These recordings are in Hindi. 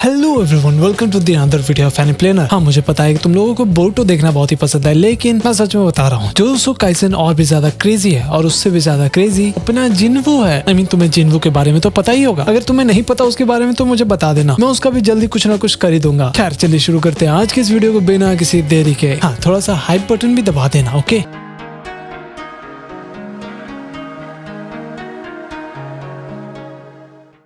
Hello everyone, welcome to the another video of any planner. हाँ, मुझे पता है कि तुम लोगों को बोरुतो देखना बहुत ही पसंद है, लेकिन मैं सच में बता रहा हूँ, जुजुत्सु काइसेन और भी ज्यादा क्रेजी है और उससे भी ज्यादा क्रेजी अपना जिन्वू है। आई मीन, तुम्हें जिन्वू के बारे में तो पता ही होगा। अगर तुम्हें नहीं पता उसके बारे में तो मुझे बता देना, मैं उसका भी जल्दी कुछ ना कुछ कर ही दूंगा। खैर, चलिए शुरू करते हैं आज के इस वीडियो को बिना किसी देरी के। हाँ, थोड़ा सा हाइप बटन भी दबा देना, ओके।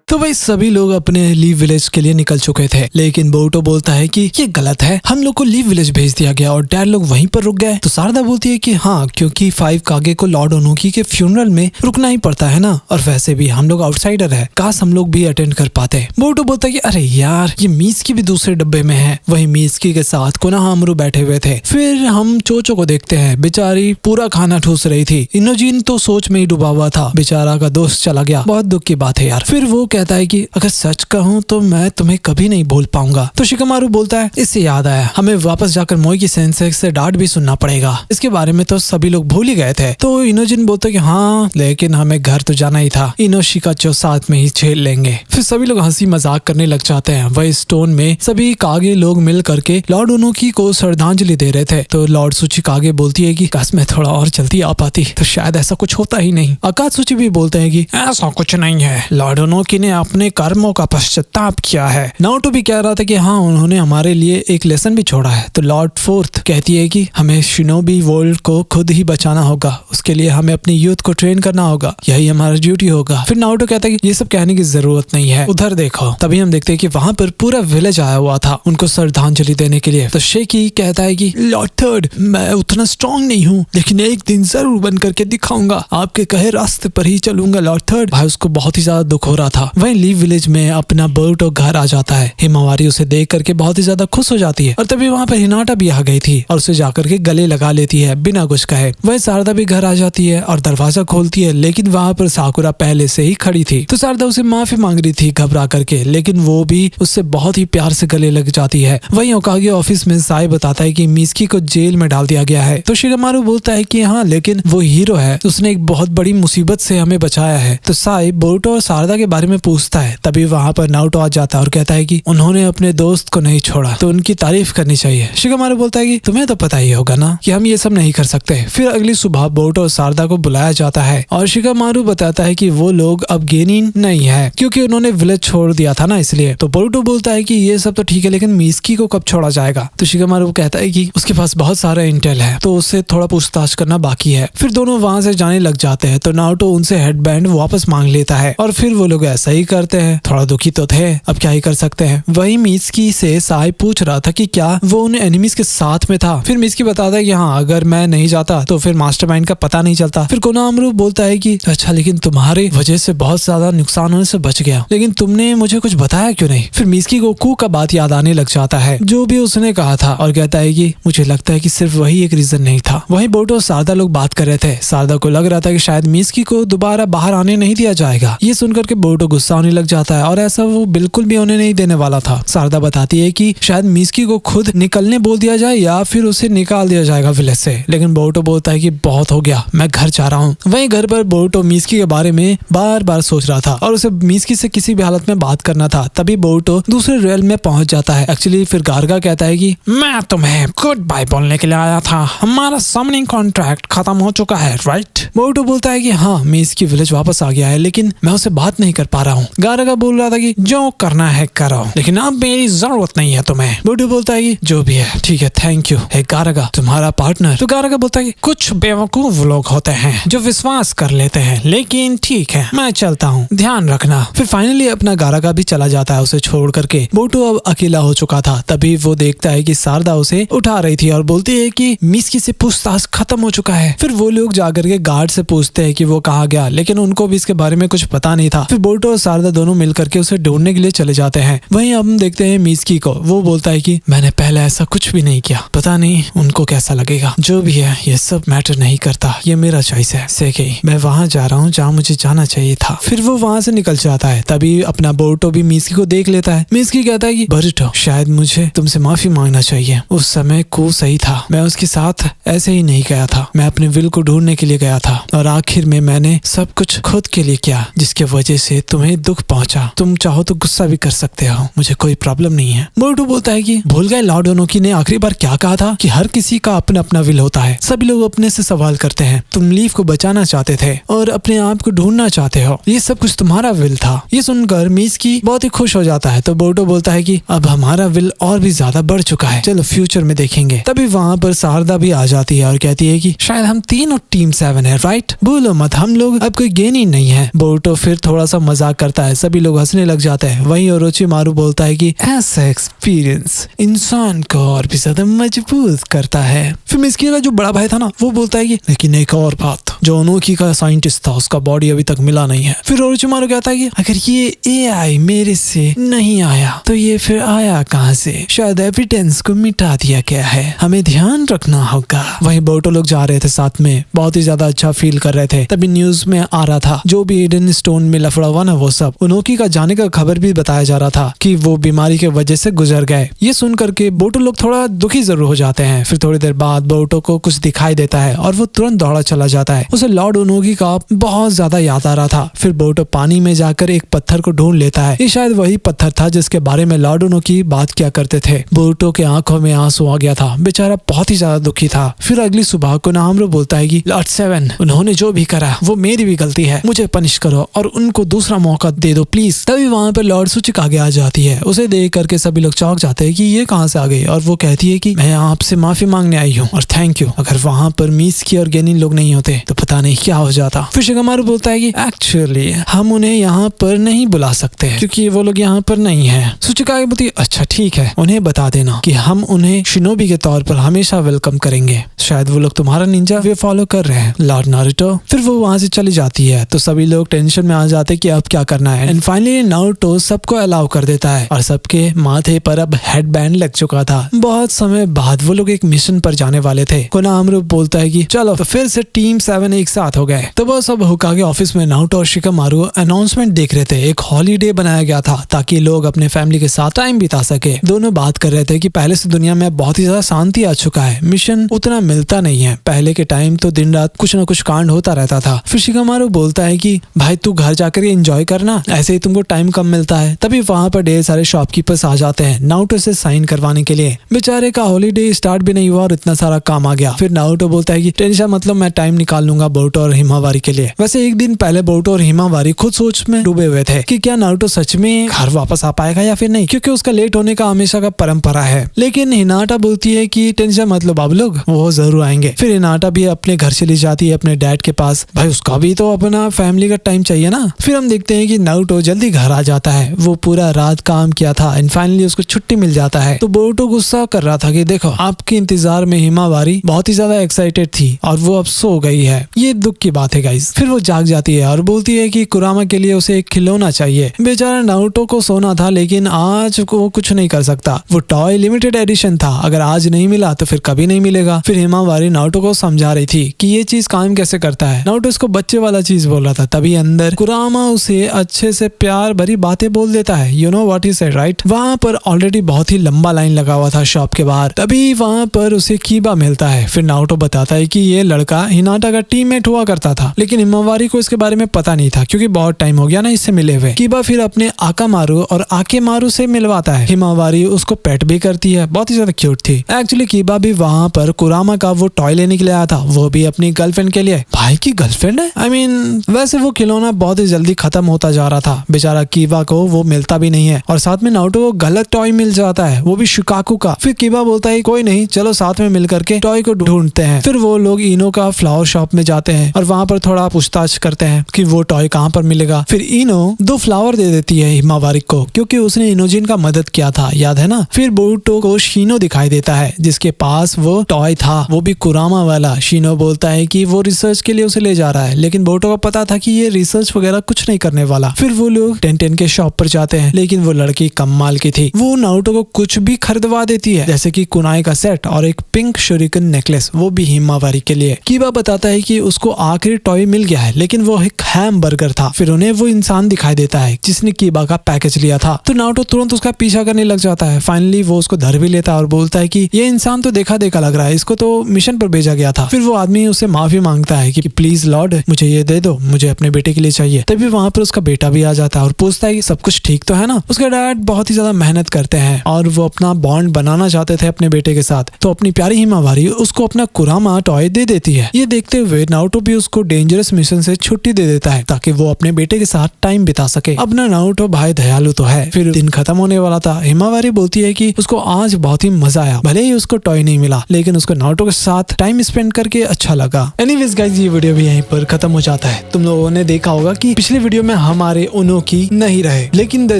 तो भाई सभी लोग अपने लीव विलेज के लिए निकल चुके थे, लेकिन बोरुतो बोलता है कि ये गलत है, हम लोग को लीव विलेज भेज दिया गया और डैड लोग वहीं पर रुक गए। तो शारदा बोलती है कि हाँ, क्योंकि 5 कागे को लॉर्ड ओनोकी के फ्यूनरल में रुकना ही पड़ता है ना, और वैसे भी हम लोग आउटसाइडर है, काश हम लोग भी अटेंड कर पाते। बोरुतो बोलता है कि अरे यार, ये मीस्की भी दूसरे डब्बे में है। वही मीस्की के साथ कोनोहामारू बैठे हुए थे। फिर हम चोचो को देखते हैं, बेचारी पूरा खाना ठूस रही थी। इनोजिन तो सोच में ही डूबा हुआ था, बेचारा का दोस्त चला गया। बहुत दुख की बात है यार। फिर वो कहता है कि अगर सच कहूँ तो मैं तुम्हें कभी नहीं भूल पाऊंगा। तो शिकामारू बोलता है, इससे याद आया, हमें वापस जाकर मोई सेंसेई से डांट भी सुनना पड़ेगा। इसके बारे में तो सभी लोग भूल ही गए थे। तो इनोजिन बोलता है कि हाँ, लेकिन हमें घर तो जाना ही था, इनोशिकाचो साथ में ही झेल लेंगे। फिर सभी लोग हंसी मजाक करने लग जाते हैं। वही स्टोन में सभी कागे लोग मिल करके लॉर्ड ओनोकी को श्रद्धांजलि दे रहे थे। तो लॉर्ड सूची कागे बोलती है कि काश मैं थोड़ा और जल्दी आ पाती तो शायद ऐसा कुछ होता ही नहीं। अकात्सुची भी बोलते हैं कि ऐसा कुछ नहीं है, लॉर्ड ओनोकी ने अपने कर्मों का पश्चाताप किया है। नारुतो भी कह रहा था कि हाँ, उन्होंने हमारे लिए एक लेसन भी छोड़ा है। तो लॉर्ड फोर्थ कहती है कि हमें शिनोबी वर्ल्ड को खुद ही बचाना होगा, उसके लिए हमें अपनी यूथ को ट्रेन करना होगा, यही हमारा ड्यूटी होगा। फिर नारुतो कहता है कि ये सब कहने की जरूरत नहीं है, उधर देखो। तभी हम देखते हैं कि वहाँ पर पूरा विलेज आया हुआ था उनको श्रद्धांजलि देने के लिए। तो शेकी कहता है कि लॉर्ड थर्ड, मैं उतना स्ट्रॉन्ग नहीं हूँ, लेकिन एक दिन जरूर बन करके दिखाऊंगा, आपके कहे रास्ते पर ही चलूंगा लॉर्ड थर्ड। भाई, उसको बहुत ही ज्यादा दुख हो रहा था। वहीं लीव विलेज में अपना बोरुतो घर आ जाता है। हिमावारी उसे देख करके बहुत ही ज्यादा खुश हो जाती है और तभी वहाँ पर हिनाटा भी आ गई थी और उसे जाकर के गले लगा लेती है बिना कुछ कहे। वह शारदा भी घर आ जाती है और दरवाजा खोलती है, लेकिन वहाँ पर साकुरा पहले से ही खड़ी थी। तो शारदा उसे माफी मांग रही थी घबरा करके, लेकिन वो भी उससे बहुत ही प्यार से गले लग जाती है। वहीं ओकागे ऑफिस में साई बताता है कि मिस्की को जेल में डाल दिया गया है। तो शिकामारू बोलता है कि हाँ, लेकिन वो हीरो है, उसने एक बहुत बड़ी मुसीबत से हमें बचाया है। तो साई बोरुतो और शारदा के बारे में पूछता है। तभी वहाँ पर नारुतो आ जाता है और कहता है कि उन्होंने अपने दोस्त को नहीं छोड़ा, तो उनकी तारीफ करनी चाहिए। शिकामारू बोलता है कि तुम्हें तो पता ही होगा ना कि हम ये सब नहीं कर सकते। फिर अगली सुबह बोरुतो और शारदा को बुलाया जाता है और शिकामारू बताता है कि वो लोग अब गेनिन नहीं है, क्योंकि उन्होंने विलेज छोड़ दिया था ना, इसलिए। तो बोरुतो बोलता है कि ये सब तो ठीक है, लेकिन मिस्की को कब छोड़ा जाएगा। तो शिकामारू कहता है कि उसके पास बहुत सारा इंटेल है, तो उससे थोड़ा पूछताछ करना बाकी है। फिर दोनों वहाँ से जाने लग जाते हैं। तो नारुतो उनसे हेडबैंड वापस मांग लेता है और फिर वो लोग ऐसा ही करते हैं। थोड़ा दुखी तो थे, अब क्या ही कर सकते हैं। वही मिस्की से साई पूछ रहा था कि क्या वो उन एनिमीज के साथ में था। फिर मिस्की बताता है कि हाँ, अगर मैं नहीं जाता तो फिर मास्टरमाइंड का पता नहीं चलता। फिर कोनोहामारू बोलता है कि अच्छा, लेकिन तुम्हारी वजह से बहुत ज्यादा नुकसान होने से बच गया, लेकिन तुमने मुझे कुछ बताया क्यों नहीं। फिर मिस्की को कू का बात याद आने लग जाता है, जो भी उसने कहा था, और कहता है कि मुझे लगता है कि सिर्फ वही एक रीजन नहीं था। वही बोरुतो और शारदा लोग बात कर रहे थे। शारदा को लग रहा था कि शायद मिस्की को दोबारा बाहर आने नहीं दिया जाएगा। ये सुनकर के बोरुतो गुस्सा होने लग जाता है और ऐसा वो बिल्कुल भी होने नहीं देने वाला था। शारदा बताती है कि शायद मिस्की को खुद निकलने बोल दिया जाए या फिर उसे निकाल दिया जाएगा विलेज से, लेकिन बोरुतो बोलता है कि बहुत हो गया, मैं घर जा रहा हूँ। वहीं घर पर बोरुतो मिस्की के बारे में बार बार सोच रहा था और उसे मिस्की से किसी भी हालत में बात करना था। तभी बोरुतो दूसरे रेल में पहुंच जाता है। एक्चुअली फिर गार्गा कहता है कि मैं तुम्हें गुड बाय बोलने के लिए आया था, हमारा समनिंग कॉन्ट्रैक्ट खत्म हो चुका है, राइट। बोरुतो बोलता है कि हाँ, मिस्की विलेज वापस आ गया है, लेकिन मैं उससे बात नहीं कर पा रहा हूँ। गार्गा बोल रहा था कि जो करना है करो, लेकिन अब मेरी जरूरत नहीं है तुम्हें। बोरुतो बोलता है कि जो भी है ठीक है, थैंक यू। है गार्गा तुम्हारा पार्टनर। तो गार्गा बोलता है कि कुछ बेवकूफ लोग होते हैं जो विश्वास कर लेते हैं, लेकिन ठीक है, मैं चलता हूँ, ध्यान रखना। फिर फाइनली अपना गार्गा भी चला जाता है उसे छोड़ करके। बोरुतो अब अकेला हो चुका था। तभी वो देखता है कि शारदा उसे उठा रही थी और बोलती है कि मिस्की से पूछताछ खत्म हो चुका है। फिर वो लोग जाकर के गार्ड से पूछते हैं कि वो कहाँ गया, लेकिन उनको भी इसके बारे में कुछ पता नहीं था। फिर बोरुतो और शारदा दोनों मिलकर के उसे ढूंढने के लिए चले जाते हैं। वहीं हम देखते हैं मिस्की को, वो बोलता है कि मैंने पहले ऐसा कुछ भी नहीं किया, पता नहीं उनको कैसा लगेगा। जो भी है, ये सब मैटर नहीं करता, ये मेरा चॉइस है। सेकी, मैं वहाँ जा रहा हूँ जहाँ मुझे जाना चाहिए था। फिर वो वहाँ से निकल जाता है। तभी अपना बोरुतो भी मिस्की को देख लेता है। मिस्की कहता है कि बोरुतो, शायद मुझे तुमसे माफी मांगना चाहिए, उस समय कू सही था, मैं उसके साथ ऐसे ही नहीं गया था, मैं अपने विल को ढूंढने के लिए गया था और आखिर में मैंने सब कुछ खुद के लिए किया, जिसके वजह से तुम्हें तुम्हें दुख पहुंचा, तुम चाहो तो गुस्सा भी कर सकते हो, मुझे कोई प्रॉब्लम नहीं है। बोरुतो बोलता है कि भूल गए लॉर्ड ओनोकी ने आखिरी बार क्या कहा था कि हर किसी का अपना अपना विल होता है। सभी लोग अपने से सवाल करते हैं, तुम लीफ को बचाना चाहते थे और अपने आप को ढूंढना चाहते हो, ये सब कुछ तुम्हारा विल था। ये सुनकर मिसकी बहुत ही खुश हो जाता है। तो बोरुतो बोलता है कि अब हमारा विल और भी ज्यादा बढ़ चुका है, चलो फ्यूचर में देखेंगे। तभी वहाँ पर शारदा भी आ जाती है और कहती है कि शायद हम तीनों टीम 7 है, राइट? भूलो मत, हम लोग अब कोई गेन ही नहीं है। बोरुतो फिर थोड़ा सा मजाक करता है, सभी लोग हंसने लग जाते हैं। वहीं ओरोचिमारू बोलता है कि ऐसा एक्सपीरियंस इंसान को और भी ज्यादा मजबूत करता है। फिर मिसकी का जो बड़ा भाई था ना, वो बोलता है कि लेकिन एक और बात, जो ओनोकी का साइंटिस्ट था उसका बॉडी अभी तक मिला नहीं है। फिर ओरोचिमारू कहता है कि अगर ये एआई मेरे से नहीं आया तो ये फिर आया कहाँ से? शायद एविडेंस को मिटा दिया गया है, हमें ध्यान रखना होगा। वहीं बोरुतो लोग जा रहे थे साथ में, बहुत ही ज्यादा अच्छा फील कर रहे थे। तभी न्यूज में आ रहा था जो भी ईडन स्टोन में लफड़ा हुआ ना, वो सब ओनोकी का जाने का खबर भी बताया जा रहा था कि वो बीमारी के वजह से गुजर गए। ये सुन करके बोरुतो लोग थोड़ा दुखी जरूर हो जाते हैं। फिर थोड़ी देर बाद बोरुतो को कुछ दिखाई देता है और वो तुरंत दौड़ा चला जाता है। उसे लॉर्ड ओनोकी का बहुत ज्यादा याद आ रहा था। फिर बोरुतो पानी में जाकर एक पत्थर को ढूंढ लेता है। ये शायद वही पत्थर था जिसके बारे में लॉर्ड ओनोकी बात किया करते थे। बोरुतो के आंखों में आंसू आ गया था, बेचारा बहुत ही ज्यादा दुखी था। फिर अगली सुबह कोनाहामारू बोलता है कि लॉर्ड 7, उन्होंने जो भी करा वो मेरी भी गलती है, मुझे पनिश करो और उनको दूसरा मौका दे दो प्लीज। तभी वहाँ पर लॉर्ड सूचिक आगे आ जाती है। उसे देख करके सभी लोग चौंक जाते हैं कि ये कहाँ से आ गई, और वो कहती है कि मैं आपसे माफी मांगने आई हूँ और थैंक यू। अगर वहाँ पर मिसकी और गेनिन लोग नहीं होते तो पता नहीं क्या हो जाता। फिर शिगामारू बोलता है कि एक्चुअली हम उन्हें यहाँ पर नहीं बुला सकते क्योंकि वो लोग यहाँ पर नहीं है। सूचिका आगे बोलती है अच्छा ठीक है, उन्हें बता देना कि हम उन्हें शिनोबी के तौर पर हमेशा वेलकम करेंगे, शायद वो लोग तुम्हारा निंजा वे फॉलो कर रहे हैं लॉर्ड नारुतो। फिर वो वहाँ से चली जाती है तो सभी लोग टेंशन में आ जाते हैं कि अब क्या करना है। एंड फाइनली नारुतो सबको अलाउ कर देता है और सबके माथे पर अब हेड बैंड लग चुका था। बहुत समय बाद वो लोग एक मिशन पर जाने वाले थे। कोनाहामारू बोलता है कि चलो तो फिर से टीम 7 एक साथ हो गए। तो वो सब होकागे ऑफिस में नारुतो और शिगामारू अनाउंसमेंट देख रहे थे। एक हॉलीडे बनाया गया था ताकि लोग अपने फैमिली के साथ टाइम बिता सके। दोनों बात कर रहे थे कि पहले से दुनिया में बहुत ही ज्यादा शांति आ चुका है, मिशन उतना मिलता नहीं है। पहले के टाइम तो दिन रात कुछ न कुछ कांड होता रहता था। फिर शिगामारू बोलता है कि भाई तू घर जाकर एंजॉय करना, ऐसे ही तुमको टाइम कम मिलता है। तभी वहाँ पर ढेर सारे शॉपकीपर्स आ जाते हैं नारुतो से साइन करवाने के लिए। बेचारे का हॉलीडे स्टार्ट भी नहीं हुआ और इतना सारा काम आ गया। फिर नारुतो बोलता है कि टेंशन मतलब मैं टाइम निकाल लूंगा बोरुतो और हिमावारी के लिए। वैसे एक दिन पहले बोरुतो और हिमावारी खुद सोच में डूबे हुए थे कि क्या नारुतो सच में घर वापस आ पाएगा या फिर नहीं, क्योंकि उसका लेट होने का हमेशा का परंपरा है। लेकिन हिनाटा बोलती है कि टेंशन मतलब आप लोग वो जरूर आएंगे। फिर हिनाटा भी अपने घर चली जाती है अपने डैड के पास, भाई उसका भी तो अपना फैमिली का टाइम चाहिए ना। फिर हम देखते हैं कि नारुतो जल्दी घर आ जाता है, वो पूरा रात काम किया था एंड फाइनली उसको छुट्टी मिल जाता है। तो बोरुतो गुस्सा कर रहा था कि देखो आपके इंतजार में हिमावारी बहुत ही ज्यादा एक्साइटेड थी और वो अब सो गई है, ये दुख की बात है गाइस। फिर वो जाग जाती है और बोलती है कि कुरामा के लिए उसे एक खिलौना चाहिए। बेचारा नारुतो को सोना था लेकिन आज वो कुछ नहीं कर सकता, वो टॉय लिमिटेड एडिशन था, अगर आज नहीं मिला तो फिर कभी नहीं मिलेगा। फिर हिमावारी नारुतो को समझा रही थी कि ये चीज काम कैसे करता है। नारुतो इसको बच्चे वाला चीज बोल रहा था, तभी अंदर कुरामा उसे अच्छे से प्यार भरी बातें बोल देता है। You know what he said right. वहाँ पर ऑलरेडी बहुत ही लंबा लाइन लगा हुआ था शॉप के बाहर। तभी वहाँ पर उसे कीबा मिलता है। फिर नारुतो बताता है कि ये लड़का हिनाटा का टीममेट हुआ करता था, लेकिन हिमावारी को इसके बारे में पता नहीं था क्योंकि बहुत टाइम हो गया ना इससे मिले हुए। कीबा फिर अपने आकामारू और आकेमारू से मिलवाता है। हिमावारी उसको पेट भी करती है, बहुत ही ज्यादा क्यूट थी। एक्चुअली कीबा भी वहाँ पर कुरामा का वो टॉय लेने के लिए आया था, वो भी अपनी गर्लफ्रेंड के लिए। भाई की गर्लफ्रेंड है, आई मीन वैसे वो खिलौना बहुत ही जल्दी खत्म होता जा रहा था। बेचारा कीबा को वो मिलता भी नहीं है और साथ में नारुतो को गलत टॉय मिल जाता है, वो भी शिकाकू का। फिर कीबा बोलता है कोई नहीं, चलो साथ में मिल करके टॉय को ढूंढते हैं। फिर वो लोग इनो का फ्लावर शॉप में जाते हैं और वहाँ पर थोड़ा पूछताछ करते हैं कि वो टॉय कहाँ पर मिलेगा। फिर इनो 2 फ्लावर दे देती है हिमावारी को क्योंकि उसने इनोजिन का मदद किया था, याद है ना। फिर बोरुतो को शिनो दिखाई देता है जिसके पास वो टॉय था, वो भी कुरामा वाला। शिनो बोलता है कि वो रिसर्च के लिए उसे ले जा रहा है, लेकिन बोरुतो को पता था कि ये रिसर्च वगैरह कुछ नहीं करने वाला। फिर वो लोग टेंटेन के शॉप पर जाते हैं, लेकिन वो लड़की कमाल की थी, वो नारुतो को कुछ भी खरीदवा देती है, जैसे कि कुनाई का सेट और एक पिंक शuriken नेकलेस, वो भी हिमावारी के लिए। कीबा बताता है कि उसको आखिरी टॉय मिल गया है, लेकिन वो एक हैम बर्गर था। फिर उन्हें वो इंसान दिखाई देता है जिसने कीबा का पैकेज लिया था, तो नारुतो तुरंत उसका पीछा करने लग जाता है। फाइनली वो उसको धर भी लेता है और बोलता है कि ये इंसान तो देखा देखा लग रहा है, इसको तो मिशन पर भेजा गया था। फिर वो आदमी उससे माफी मांगता है कि प्लीज लॉर्ड मुझे ये दे दो, मुझे अपने बेटे के लिए चाहिए। तभी वहाँ पर उसका बेटा भी आ जाता है और पूछता है कि सब कुछ ठीक तो है ना। उसके डैड बहुत ही ज्यादा मेहनत करते हैं और वो अपना बॉन्ड बनाना चाहते थे अपने बेटे के साथ, तो अपनी प्यारी हिमावारी उसको अपना कुरामा टॉय दे देती है। ये देखते हुए नारुतो भी उसको डेंजरस मिशन से छुट्टी दे देता है ताकि वो अपने बेटे के साथ टाइम बिता सके। अब ना नारुतो भाई दयालु तो है। फिर दिन खत्म होने वाला था। हिमावारी बोलती है कि उसको आज बहुत ही मजा आया, भले ही उसको टॉय नहीं मिला लेकिन उसको नारुतो के साथ टाइम स्पेंड करके अच्छा लगा। एनीवेज गाइस, ये वीडियो भी यहीं पर खत्म हो जाता है। तुम लोगों ने देखा होगा कि पिछले वीडियो में हमारे उनोकी नहीं रहे, लेकिन the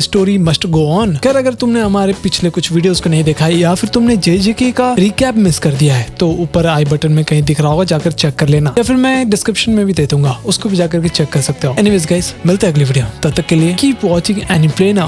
story must go on. अगर तुमने हमारे पिछले कुछ वीडियोस को नहीं देखा है या फिर तुमने जेजेके का रिकैप मिस कर दिया है तो ऊपर आई बटन में कहीं दिख रहा होगा, जाकर चेक कर लेना, या फिर मैं डिस्क्रिप्शन में भी दे दूंगा, उसको भी जाकर के चेक कर सकते हो। एनीवेज गाइस, मिलते हैं अगली वीडियो, तब तक के लिए keep watching anime play now.